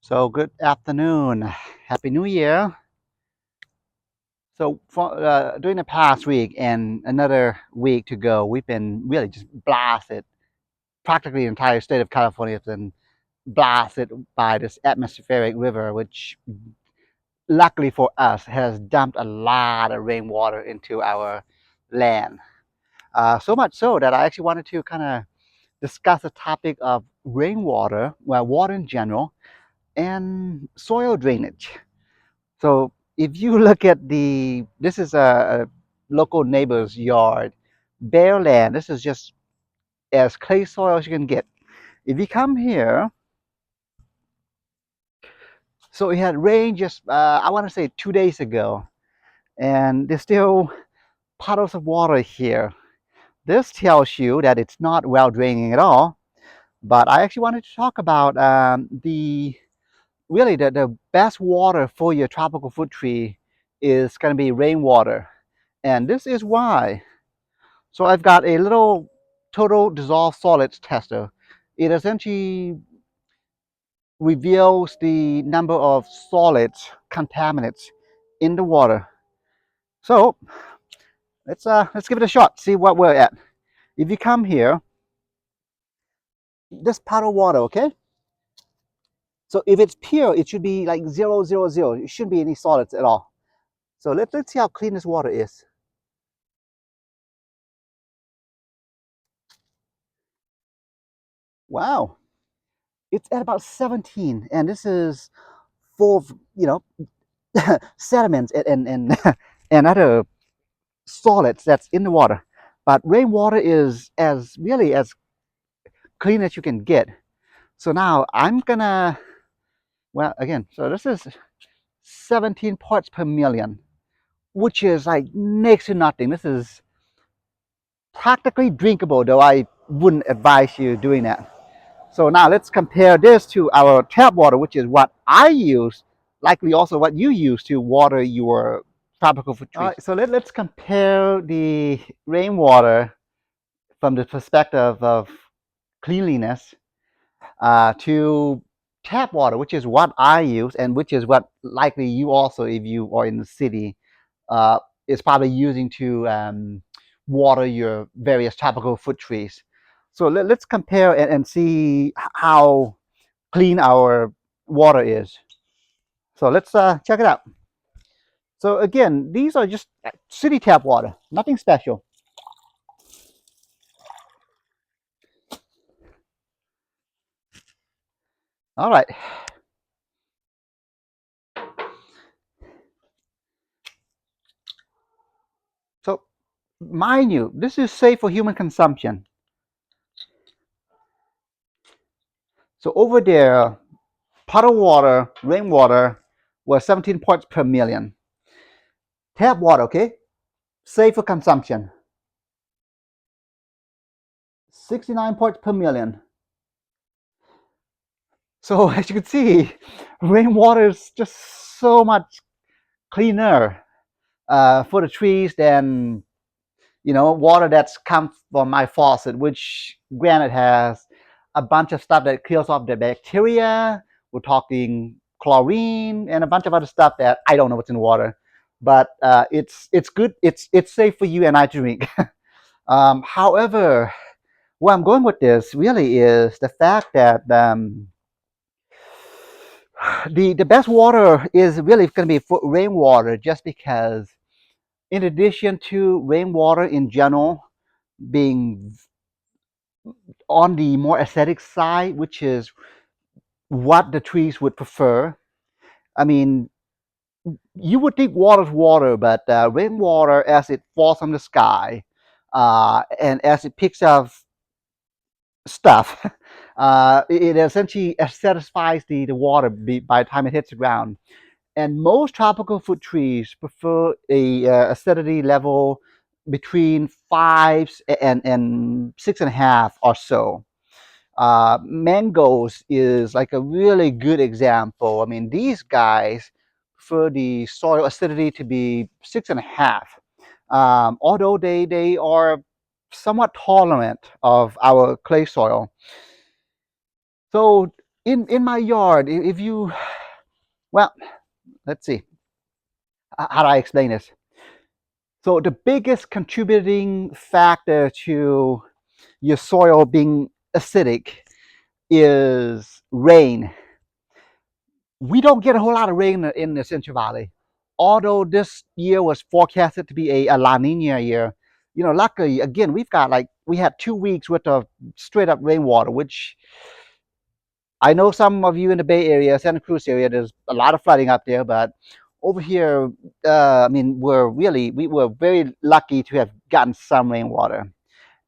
So good afternoon. Happy New Year. During the past week and another week to go, we've been really just blasted. Practically the entire state of California has been blasted by this atmospheric river, which luckily for us has dumped a lot of rainwater into our land. So much so that I actually wanted to kind of discuss the topic of rainwater, well, water in general, and soil drainage. So if you look at this is a local neighbor's yard, bare land. This is just as clay soil as you can get. If you come here, so it had rained just, I want to say 2 days ago, and there's still puddles of water here. This tells you that it's not well draining at all. But I actually wanted to talk about the best water for your tropical fruit tree is going to be rainwater. And this is why. So I've got a little total dissolved solids tester. It essentially reveals the number of solids, contaminants in the water. So let's give it a shot, see what we're at. If you come here, this puddle water, okay? So if it's pure, it should be like 0, 0, 0. It shouldn't be any solids at all. So let's see how clean this water is. Wow, it's at about 17, and this is full of sediments and and other solids that's in the water. But rainwater is as really as clean as you can get. So now I'm gonna, well, again, so this is 17 parts per million, which is like next to nothing. This is practically drinkable, though I wouldn't advise you doing that. So now let's compare this to our tap water, which is what I use, likely also what you use to water your tropical fruit trees. All right, so let's compare the rainwater from the perspective of cleanliness to tap water, which is what I use and which is what likely you also, if you are in the city, uh, is probably using to water your various tropical fruit trees. So let's compare and see how clean our water is. So let's check it out. So again, these are just city tap water, nothing special. All right. So mind you, this is safe for human consumption. So over there, puddle water, rainwater was 17 parts per million. Tap water, okay, safe for consumption, 69 parts per million. So as you can see, rainwater is just so much cleaner for the trees than water that's come from my faucet, which granted has a bunch of stuff that kills off the bacteria. We're talking chlorine and a bunch of other stuff that I don't know what's in the water, but it's good. It's safe for you and I to drink. However, where I'm going with this really is the fact that the best water is really going to be for rainwater, just because in addition to rainwater in general being on the more aesthetic side, which is what the trees would prefer. I mean, you would think water's water, but rainwater, as it falls from the sky, and as it picks up stuff, it essentially satisfies the water by the time it hits the ground. And most tropical fruit trees prefer a acidity level between 5 and 6.5 or so. Mangoes is like a really good example. I mean, these guys prefer the soil acidity to be 6.5. Although they are somewhat tolerant of our clay soil. So In my yard, if you, well, let's see, how do I explain this? So the biggest contributing factor to your soil being acidic is rain. We don't get a whole lot of rain in the Central Valley. Although this year was forecasted to be a La Nina year, luckily, again, we had 2 weeks worth of straight up rainwater, which I know some of you in the Bay Area, Santa Cruz area, there's a lot of flooding up there, but over here, I mean, we were very lucky to have gotten some rainwater.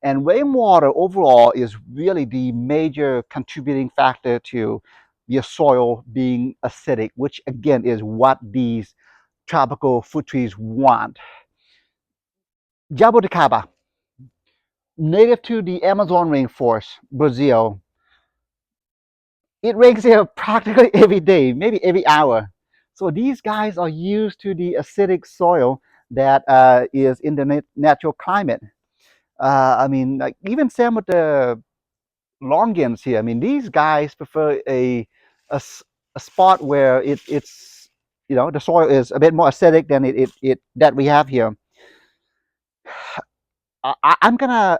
And rainwater overall is really the major contributing factor to your soil being acidic, which again is what these tropical fruit trees want. Jaboticaba, native to the Amazon rainforest, Brazil. It rains here practically every day, maybe every hour. So these guys are used to the acidic soil that is in the natural climate. I mean, like even some of the longans here. I mean, these guys prefer a spot where it's the soil is a bit more acidic than it that we have here. I'm gonna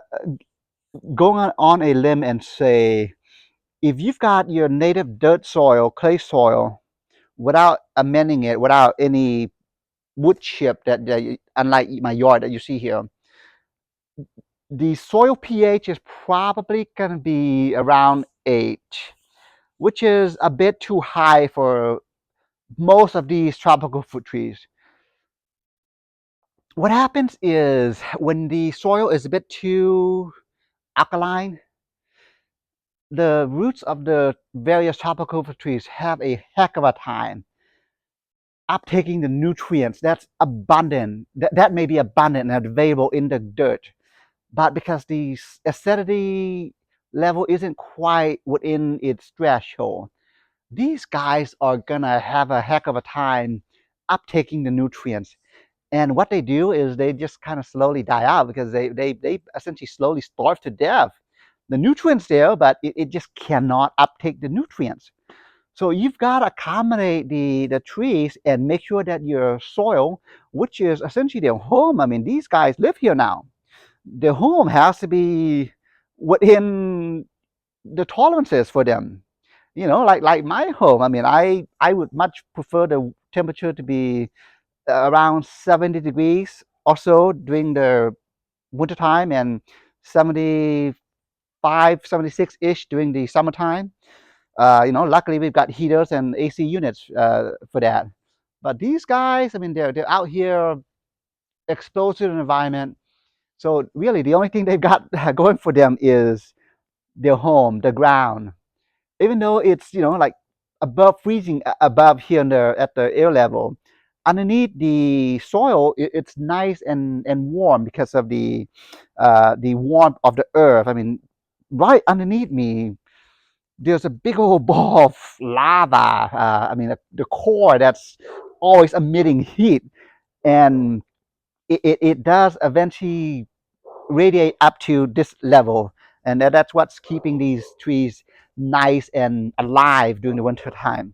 go on a limb and say if you've got your native dirt soil, clay soil, without amending it, without any wood chip unlike my yard that you see here, the soil pH is probably gonna be around 8, which is a bit too high for most of these tropical fruit trees. What happens is when the soil is a bit too alkaline, the roots of the various tropical fruit trees have a heck of a time uptaking the nutrients that's abundant, that may be abundant and available in the dirt. But because the acidity level isn't quite within its threshold, these guys are gonna have a heck of a time uptaking the nutrients. And what they do is they just kind of slowly die out because they essentially slowly starve to death. The nutrients there, but it just cannot uptake the nutrients. So you've got to accommodate the trees and make sure that your soil, which is essentially their home, I mean, these guys live here now. Their home has to be within the tolerances for them. Like my home. I mean, I would much prefer the temperature to be around 70 degrees or so during the wintertime and 75, 76-ish during the summertime. Luckily we've got heaters and AC units for that. But these guys, I mean, they're out here exposed to the environment. So really, the only thing they've got going for them is their home, the ground. Even though it's like above freezing, above here at the air level, underneath the soil it's nice and warm because of the warmth of the earth. I mean, right underneath me there's a big old ball of lava. I mean, the core that's always emitting heat, and it does eventually radiate up to this level, and that's what's keeping these trees nice and alive during the winter time.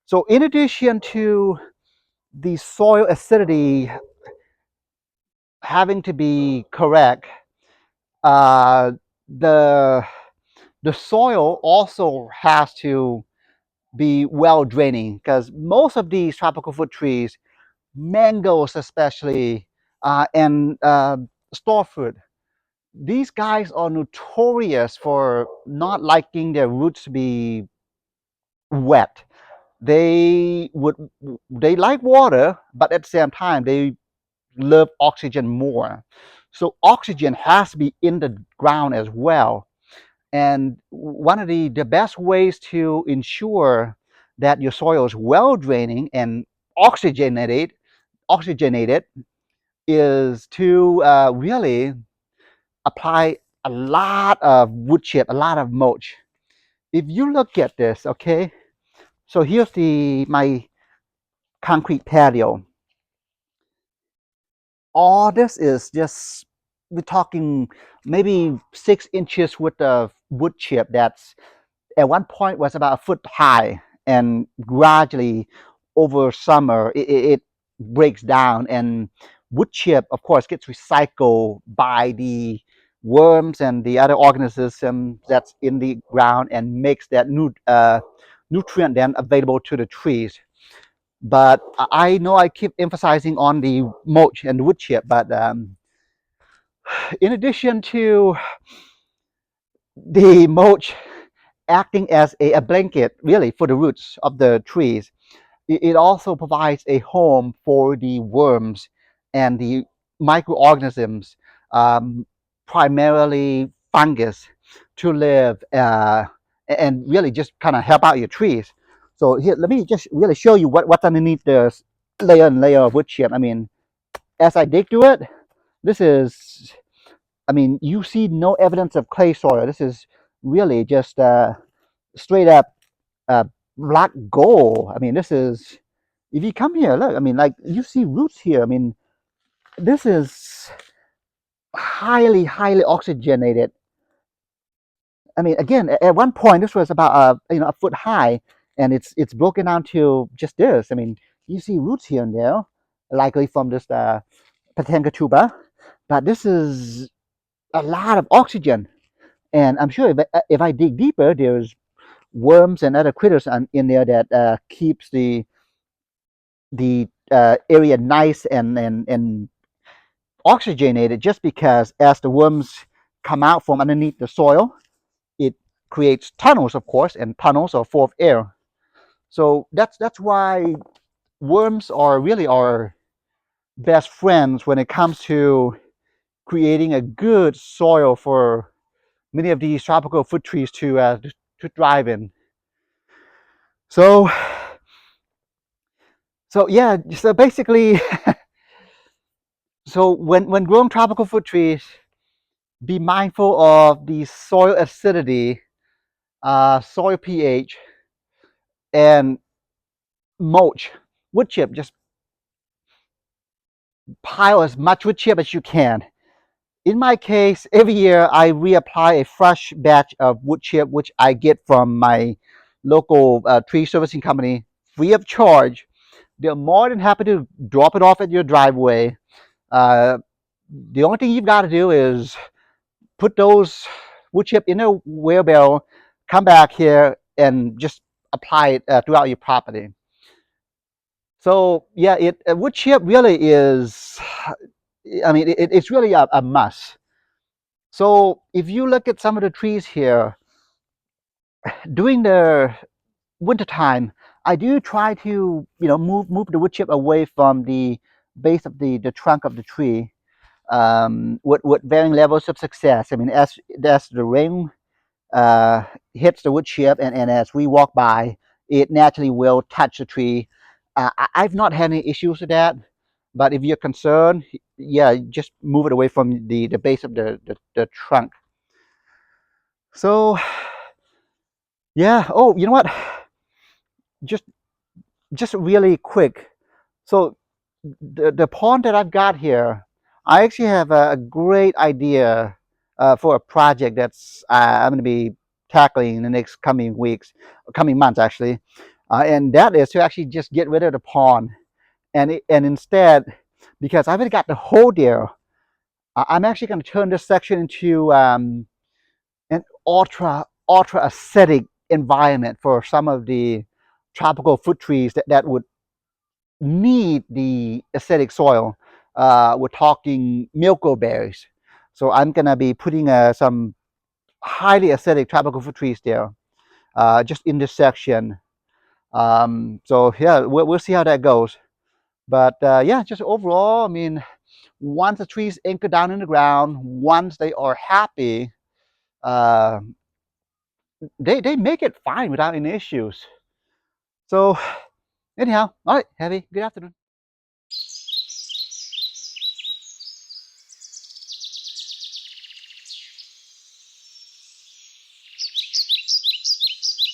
So in addition to the soil acidity having to be correct, uh, the the soil also has to be well draining because most of these tropical fruit trees, mangoes especially, and store fruit, these guys are notorious for not liking their roots to be wet. They like water, but at the same time they love oxygen more. So oxygen has to be in the ground as well. And one of the best ways to ensure that your soil is well draining and oxygenated, oxygenated is to really apply a lot of wood chip, a lot of mulch. If you look at this, okay, so here's my concrete patio. All this is just, we're talking maybe 6 inches worth of wood chip that's at one point was about a foot high, and gradually over summer it breaks down, and wood chip of course gets recycled by the worms and the other organisms that's in the ground and makes that nutrient then available to the trees. But I know I keep emphasizing on the mulch and the wood chip, but in addition to the mulch acting as a blanket really for the roots of the trees, it also provides a home for the worms and the microorganisms, primarily fungus, to live and really just kind of help out your trees. So here, let me just really show you what's underneath the layer and layer of wood chip. I mean, as I dig through it, this is, I mean, you see no evidence of clay soil. This is really just straight up uh, black gold. I mean, this is, if you come here, look, I mean, like you see roots here. I mean, this is highly, highly oxygenated. I mean, again, at one point, this was about a foot high, and it's broken down to just this. I mean, you see roots here and there, likely from this Patenga tuba, but this is a lot of oxygen. And I'm sure if I dig deeper, there's worms and other critters in there that keeps the area nice and oxygenated, just because as the worms come out from underneath the soil, it creates tunnels, of course, and tunnels are full of air. So that's why worms are really our best friends when it comes to creating a good soil for many of these tropical fruit trees to thrive in. So yeah, so basically, so when growing tropical fruit trees, be mindful of the soil acidity, soil pH, and mulch. Wood chip, just pile as much wood chip as you can. In my case, every year I reapply a fresh batch of wood chip, which I get from my local tree servicing company free of charge. They're more than happy to drop it off at your driveway. Uh, the only thing you've got to do is put those wood chip in a wheelbarrow, come back here, and just apply it throughout your property. So yeah, wood chip really is. I mean, it's really a must. So if you look at some of the trees here, during the winter time, I do try to move the wood chip away from the base of the trunk of the tree, with varying levels of success. I mean, as the rain uh, hits the wood chip, and as we walk by, it naturally will touch the tree. I've not had any issues with that, but if you're concerned, yeah, just move it away from the base of the trunk. So yeah. Oh, you know what? Just just really quick. So the pond that I've got here, I actually have a great idea for a project that's I'm going to be tackling in the next coming weeks, coming months actually, and that is to actually just get rid of the pond, and instead, because I've already got the hole there, I'm actually going to turn this section into an ultra acidic environment for some of the tropical fruit trees that would need the acidic soil. We're talking milko berries. So I'm gonna be putting some highly acidic tropical fruit trees there, just in this section. So yeah, we'll see how that goes. But yeah, just overall, I mean, once the trees anchor down in the ground, once they are happy, uh, they make it fine without any issues. So anyhow, all right, Heavy, good afternoon.